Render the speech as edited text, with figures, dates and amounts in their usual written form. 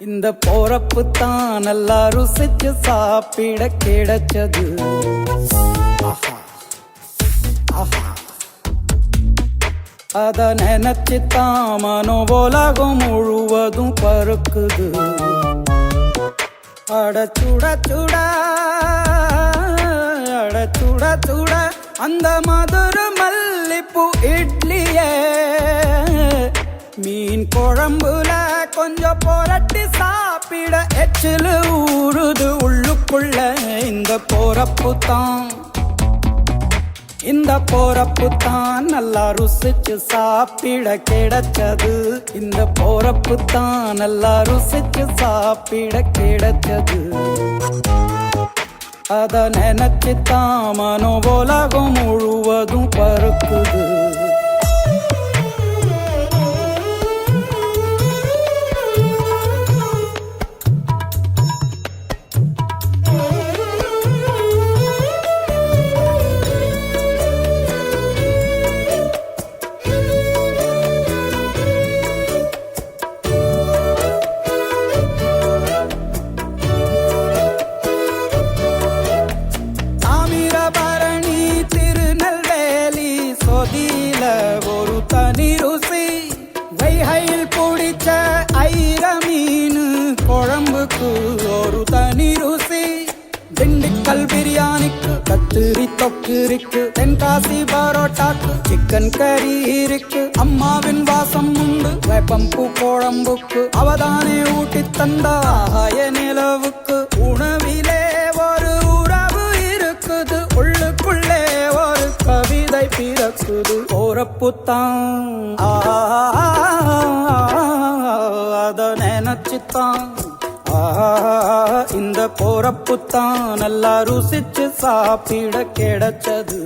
இந்த போறப்பு தான் நல்லா ருசிச்சு சாப்பிட கிடைச்சது. ஆஹா ஆஹா, அத நினைச்சு தான் மனோ உலகம் முழுவதும் பருக்குது. அட சுட சுட அட சுட சுட அந்த மதுர மல்லிப்பூ இட்லியே மீன் குழம்புல கொஞ்சம் புரட்டி சாப்பிட எச்சிலு ஊறுது உள்ளுக்குள்ள. இந்த போறப்பு தான் இந்த போறப்பு தான் நல்லா ருசிச்சு சாப்பிட கிடைச்சது. இந்த போறப்பு தான் நல்லா ருசிச்சு சாப்பிட கிடைச்சது. அத நினைச்சு தான் மனோ உலகம் முழுவதும் பருக்குது. ஒரு தனி ருசி வைகையில் பிடிச்ச ஐர மீன் குழம்புக்கு ஒரு தனி ருசி. திண்டுக்கல் பிரியாணிக்கு கத்திரி தொக்கு இருக்கு. தென்காசி பரோட்டாக்கு சிக்கன் கறி இருக்கு. அம்மாவின் வாசம் உண்டு வேப்பம்பூ குழம்புக்கு. அவதானே ஊட்டி தந்தாய நிலவுக்கு. உணவிலே ஒரு உறவு இருக்குது. உள்ளுக்குள்ளே ஒரு கவிதை பிறக்குது. போறப்புத்தான் அத நினைச்சுத்தான் இந்த போறப்புத்தான் நல்லா ருசிச்சு சாப்பிட கிடைச்சது.